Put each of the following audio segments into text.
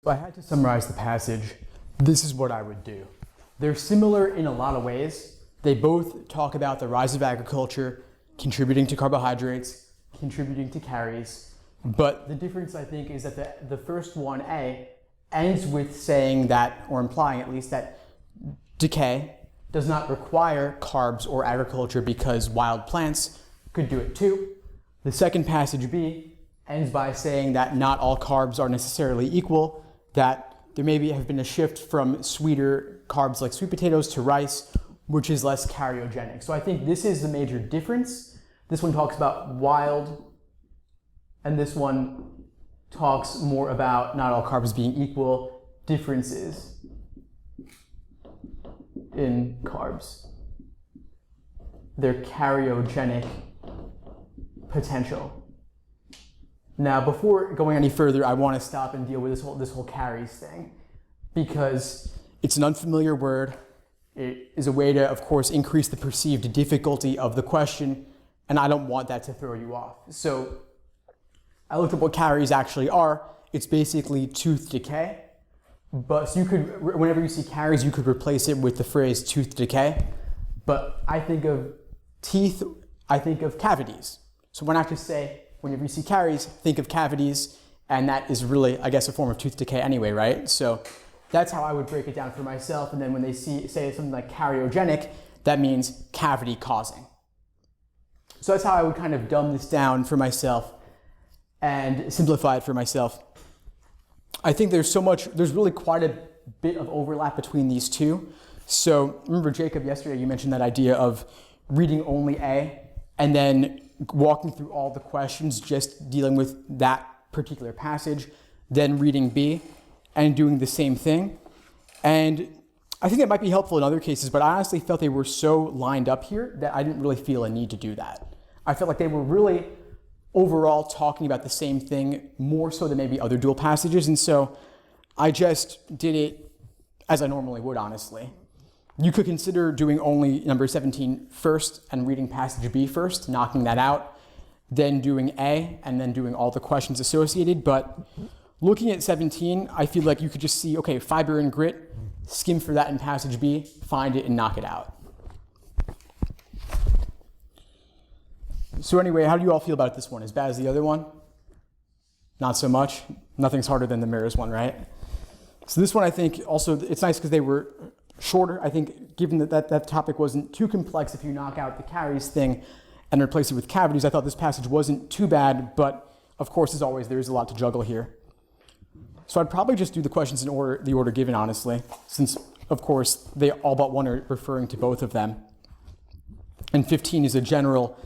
If I had to summarize the passage, this is what I would do. They're similar in a lot of ways. They both talk about the rise of agriculture, contributing to carbohydrates, contributing to caries. But the difference, I think, is that the first one, A, ends with saying that, or implying at least, that decay does not require carbs or agriculture because wild plants could do it too. The second passage, B, ends by saying that not all carbs are necessarily equal, that there maybe have been a shift from sweeter carbs like sweet potatoes to rice, which is less cariogenic. So I think this is the major difference. This one talks about wild, and this one talks more about not all carbs being equal, differences in carbs, their cariogenic potential. Now, before going any further, I want to stop and deal with this whole caries thing, because it's an unfamiliar word. It is a way to, of course, increase the perceived difficulty of the question, and I don't want that to throw you off. So I looked at what caries actually are. It's basically tooth decay. But so you could, whenever you see caries, you could replace it with the phrase tooth decay. But I think of teeth, I think of cavities. So when I have to say, whenever you see caries, think of cavities, and that is really, I guess, a form of tooth decay anyway, right? So that's how I would break it down for myself. And then when they say something like cariogenic, that means cavity causing. So that's how I would kind of dumb this down for myself and simplify it for myself. I think there's really quite a bit of overlap between these two. So remember, Jacob, yesterday you mentioned that idea of reading only A and then walking through all the questions, just dealing with that particular passage, then reading B and doing the same thing. And I think that might be helpful in other cases, but I honestly felt they were so lined up here that I didn't really feel a need to do that. I felt like they were really overall talking about the same thing, more so than maybe other dual passages, and so I just did it as I normally would, honestly. You could consider doing only number 17 first and reading passage B first, knocking that out, then doing A, and then doing all the questions associated. But looking at 17, I feel like you could just see, okay, fiber and grit, skim for that in passage B, find it and knock it out. So anyway, how do you all feel about this one? As bad as the other one? Not so much? Nothing's harder than the mirrors one, right? So this one, I think, also, it's nice because they were shorter. I think given that topic wasn't too complex, if you knock out the caries thing and replace it with cavities, I thought this passage wasn't too bad, but of course, as always, there is a lot to juggle here. So I'd probably just do the questions in the order given, honestly, since, of course, they all but one are referring to both of them. And 15 is a general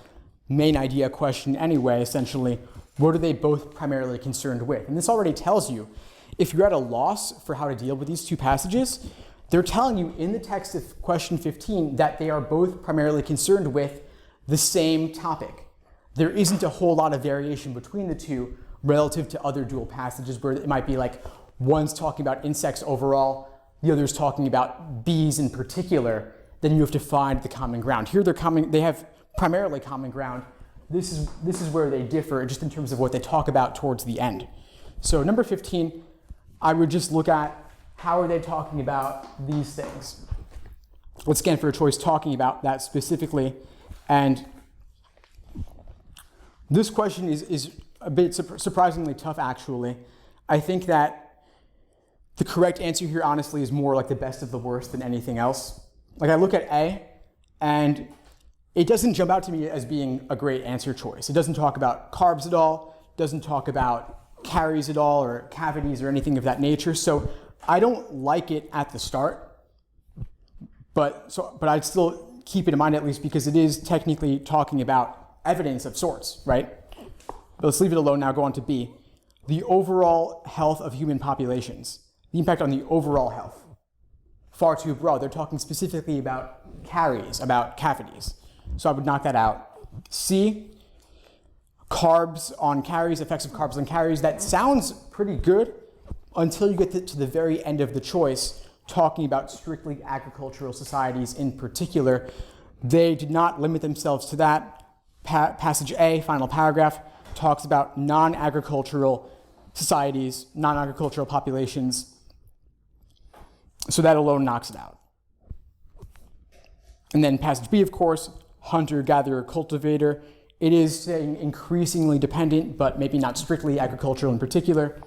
main idea question anyway, essentially. What are they both primarily concerned with? And this already tells you, if you're at a loss for how to deal with these two passages, they're telling you in the text of question 15 that they are both primarily concerned with the same topic. There isn't a whole lot of variation between the two relative to other dual passages where it might be like one's talking about insects overall, the other's talking about bees in particular. Then you have to find the common ground. Here they have primarily common ground. This is where they differ just in terms of what they talk about towards the end. So number 15, I would just look at how are they talking about these things. Let's scan for a choice talking about that specifically. And this question is a bit surprisingly tough, actually. I think that the correct answer here, honestly, is more like the best of the worst than anything else. Like I look at A, and it doesn't jump out to me as being a great answer choice. It doesn't talk about carbs at all, doesn't talk about caries at all, or cavities or anything of that nature. So I don't like it at the start, but I'd still keep it in mind at least because it is technically talking about evidence of sorts, right? But let's leave it alone now, go on to B. The overall health of human populations, the impact on the overall health. Far too broad. They're talking specifically about caries, about cavities. So I would knock that out. C, carbs on caries, effects of carbs on caries. That sounds pretty good until you get to the very end of the choice, talking about strictly agricultural societies in particular. They did not limit themselves to that. Passage A, final paragraph, talks about non-agricultural societies, non-agricultural populations. So that alone knocks it out. And then passage B, of course, hunter, gatherer, cultivator. It is saying increasingly dependent, but maybe not strictly agricultural in particular.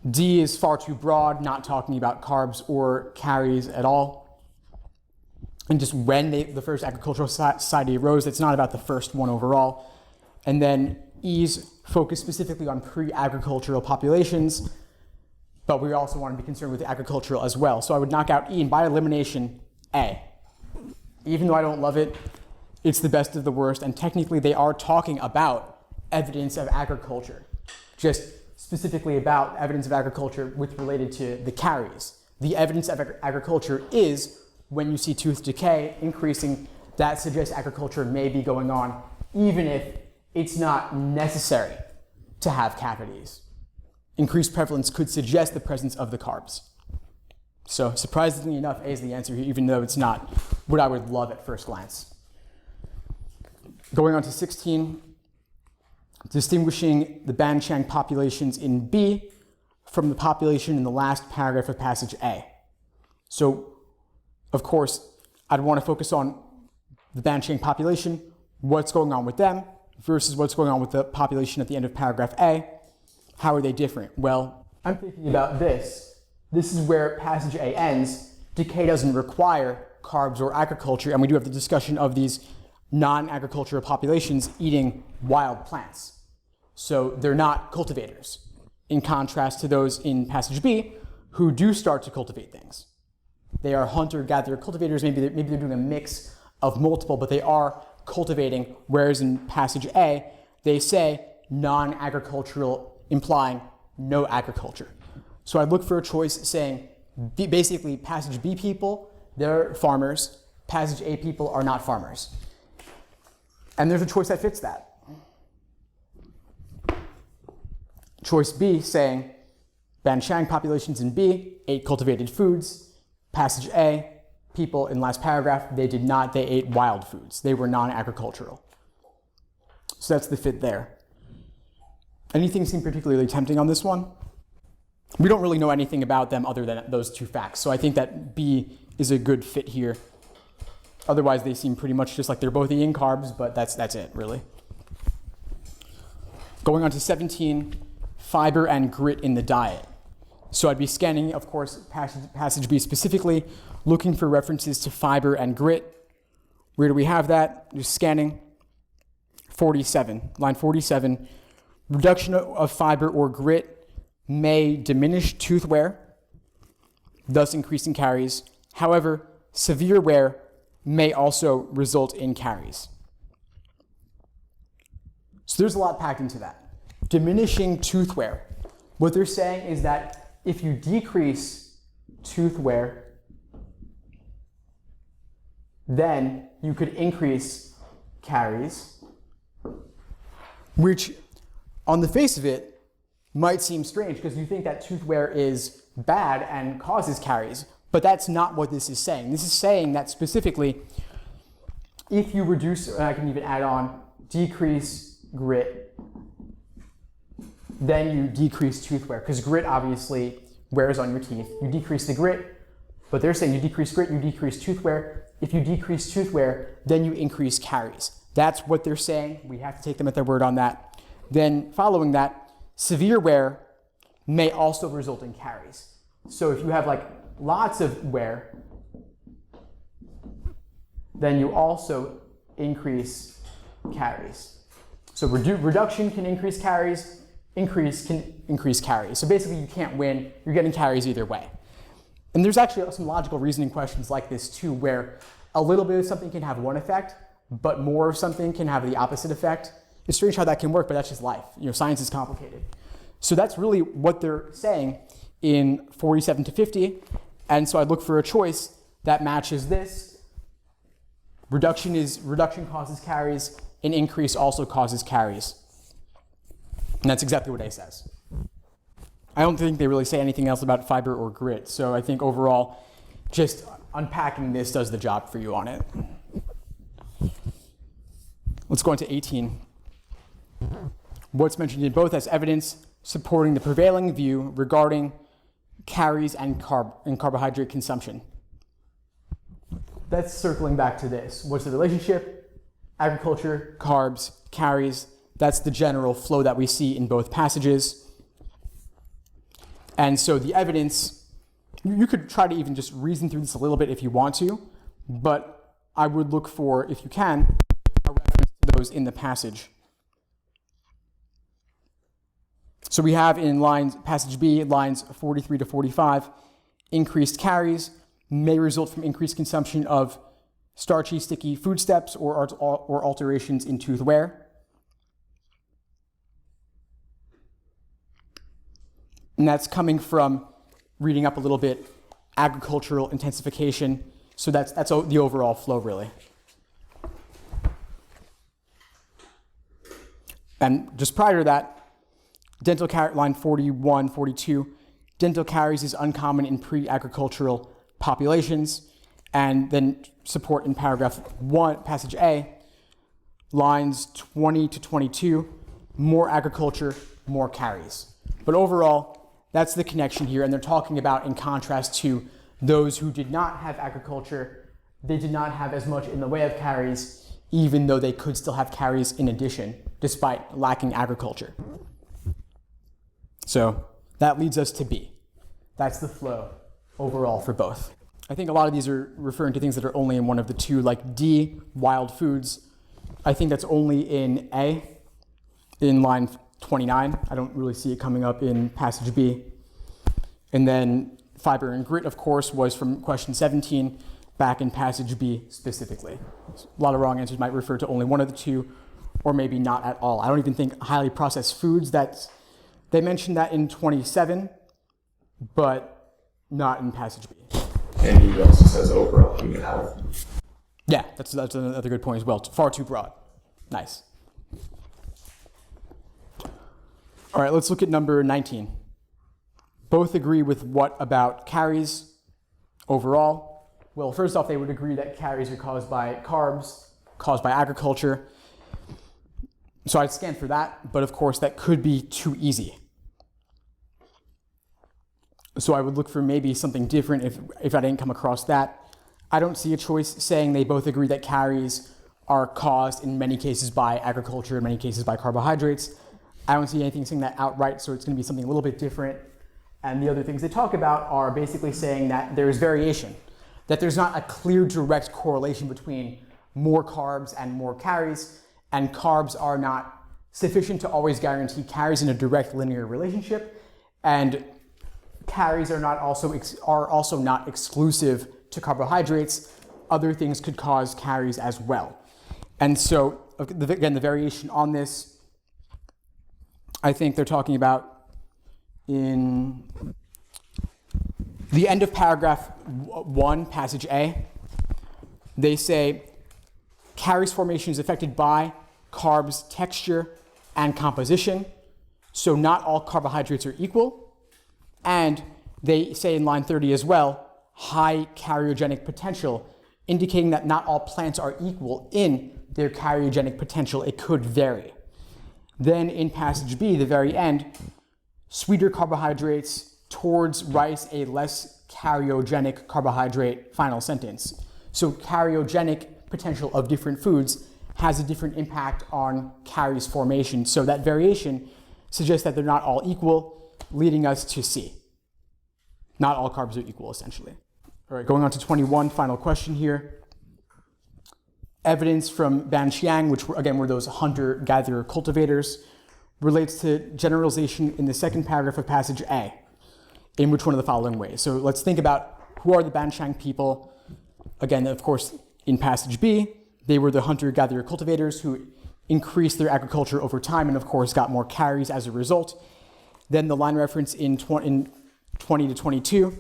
D is far too broad, not talking about carbs or caries at all. And just when the first agricultural society arose, it's not about the first one overall. And then E's focus specifically on pre-agricultural populations, but we also want to be concerned with agricultural as well. So I would knock out E, and by elimination, A. Even though I don't love it, it's the best of the worst, and technically they are talking about evidence of agriculture, just specifically about evidence of agriculture with related to the caries. The evidence of agriculture is when you see tooth decay increasing, that suggests agriculture may be going on, even if it's not necessary to have cavities. Increased prevalence could suggest the presence of the carbs. So surprisingly enough, A is the answer here, even though it's not what I would love at first glance. Going on to 16, distinguishing the Banchang populations in B from the population in the last paragraph of passage A. So, of course, I'd want to focus on the Banchang population, what's going on with them, versus what's going on with the population at the end of paragraph A. How are they different? Well, I'm thinking about this. This is where passage A ends. Decay doesn't require carbs or agriculture, and we do have the discussion of these non-agricultural populations eating wild plants. So they're not cultivators, in contrast to those in passage B who do start to cultivate things. They are hunter-gatherer cultivators. Maybe they're doing a mix of multiple, but they are cultivating, whereas in passage A, they say non-agricultural, implying no agriculture. So I'd look for a choice saying, basically, passage B people, they're farmers. Passage A people are not farmers. And there's a choice that fits that. Choice B saying, Banchang populations in B ate cultivated foods. Passage A, people in last paragraph, they did not, they ate wild foods. They were non-agricultural. So that's the fit there. Anything seem particularly tempting on this one? We don't really know anything about them other than those two facts. So I think that B is a good fit here. Otherwise, they seem pretty much just like they're both eating carbs, but that's it, really. Going on to 17, fiber and grit in the diet. So I'd be scanning, of course, passage B specifically, looking for references to fiber and grit. Where do we have that? Just scanning. 47, line 47. Reduction of fiber or grit may diminish tooth wear, thus increasing caries. However, severe wear may also result in caries. So there's a lot packed into that. Diminishing tooth wear. What they're saying is that if you decrease tooth wear, then you could increase caries, which on the face of it might seem strange because you think that tooth wear is bad and causes caries, but that's not what this is saying. This is saying that specifically, if you reduce, and I can even add on, decrease grit, then you decrease tooth wear, because grit obviously wears on your teeth. You decrease the grit, but they're saying you decrease grit, you decrease tooth wear. If you decrease tooth wear, then you increase caries. That's what they're saying. We have to take them at their word on that. Then following that, severe wear may also result in caries. So if you have like lots of wear, then you also increase caries. So reduction can increase caries, increase can increase caries. So basically you can't win, you're getting caries either way. And there's actually some logical reasoning questions like this too, where a little bit of something can have one effect, but more of something can have the opposite effect. It's strange how that can work, but that's just life. Science is complicated. So that's really what they're saying in 47 to 50. And so I'd look for a choice that matches this. Reduction causes caries, and increase also causes caries. And that's exactly what A says. I don't think they really say anything else about fiber or grit. So I think overall, just unpacking this does the job for you on it. Let's go on to 18. What's mentioned in both as evidence supporting the prevailing view regarding Caries and carbohydrate consumption. That's circling back to this. What's the relationship? Agriculture, carbs, Caries. That's the general flow that we see in both passages. And so the evidence, you could try to even just reason through this a little bit if you want to, but I would look for, if you can, a reference to those in the passage. So we have in passage B, lines 43 to 45, increased Caries may result from increased consumption of starchy, sticky foodstuffs or alterations in tooth wear. And that's coming from reading up a little bit, agricultural intensification. So that's the overall flow, really. And just prior to that, dental caries, line 41, 42, dental caries is uncommon in pre-agricultural populations. And then support in paragraph 1, passage A, lines 20 to 22, more agriculture, more caries. But overall, that's the connection here. And they're talking about, in contrast to those who did not have agriculture, they did not have as much in the way of caries, even though they could still have caries in addition, despite lacking agriculture. So that leads us to B. That's the flow overall for both. I think a lot of these are referring to things that are only in one of the two, like D, wild foods. I think that's only in A, in line 29. I don't really see it coming up in passage B. And then fiber and grit, of course, was from question 17, back in passage B specifically. A lot of wrong answers might refer to only one of the two, or maybe not at all. I don't even think highly processed foods, they mentioned that in 27, but not in passage B. And he also says overall human health. Yeah, that's another good point as well. Far too broad. Nice. All right, let's look at number 19. Both agree with what about caries overall? Well, first off, they would agree that caries are caused by carbs, caused by agriculture. So I'd scan for that, but of course that could be too easy. So I would look for maybe something different if I didn't come across that. I don't see a choice saying they both agree that caries are caused in many cases by agriculture, in many cases by carbohydrates. I don't see anything saying that outright, so it's going to be something a little bit different. And the other things they talk about are basically saying that there's variation, that there's not a clear direct correlation between more carbs and more caries, and carbs are not sufficient to always guarantee caries in a direct linear relationship, and caries are also not exclusive to carbohydrates. Other things could cause caries as well. And so, again, the variation on this, I think they're talking about in the end of paragraph 1, passage A. They say, caries formation is affected by carbs texture and composition, so not all carbohydrates are equal. And they say in line 30 as well, high cariogenic potential, indicating that not all plants are equal in their cariogenic potential. It could vary. Then in passage B, the very end, sweeter carbohydrates towards rice, a less cariogenic carbohydrate, final sentence. So cariogenic potential of different foods has a different impact on caries formation. So that variation suggests that they're not all equal, leading us to C. Not all carbs are equal, essentially. All right, going on to 21, final question here. Evidence from Banqiang, which again were those hunter-gatherer cultivators, relates to generalization in the second paragraph of passage A. In which one of the following ways? So let's think about who are the Banqiang people. Again, of course, in passage B, they were the hunter-gatherer cultivators who increased their agriculture over time and, of course, got more caries as a result. Then the line reference in 20 to 22,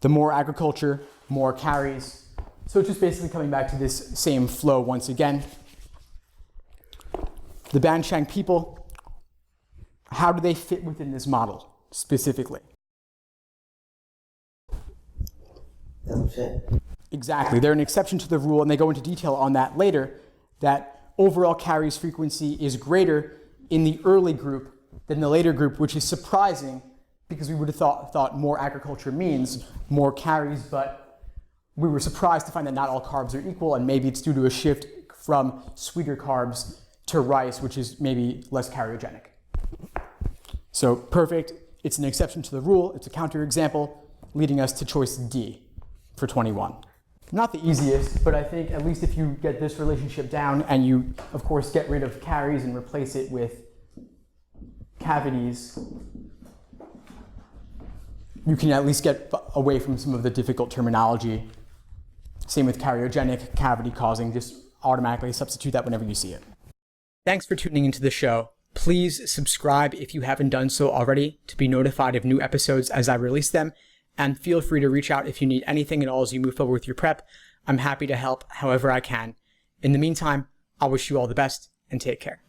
the more agriculture, more caries. So it's just basically coming back to this same flow once again. The Banqiang people, how do they fit within this model specifically? Doesn't fit. Exactly. They're an exception to the rule, and they go into detail on that later, that overall caries frequency is greater in the early group than the later group, which is surprising because we would have thought more agriculture means more caries, but we were surprised to find that not all carbs are equal, and maybe it's due to a shift from sweeter carbs to rice, which is maybe less cariogenic. So perfect, it's an exception to the rule, it's a counterexample, leading us to choice D for 21. Not the easiest, but I think at least if you get this relationship down and you, of course, get rid of caries and replace it with cavities, you can at least get away from some of the difficult terminology. Same with cariogenic, cavity causing, just automatically substitute that whenever you see it. Thanks for tuning into the show. Please subscribe if you haven't done so already to be notified of new episodes as I release them, and feel free to reach out if you need anything at all as you move forward with your prep. I'm happy to help however I can. In the meantime, I wish you all the best and take care.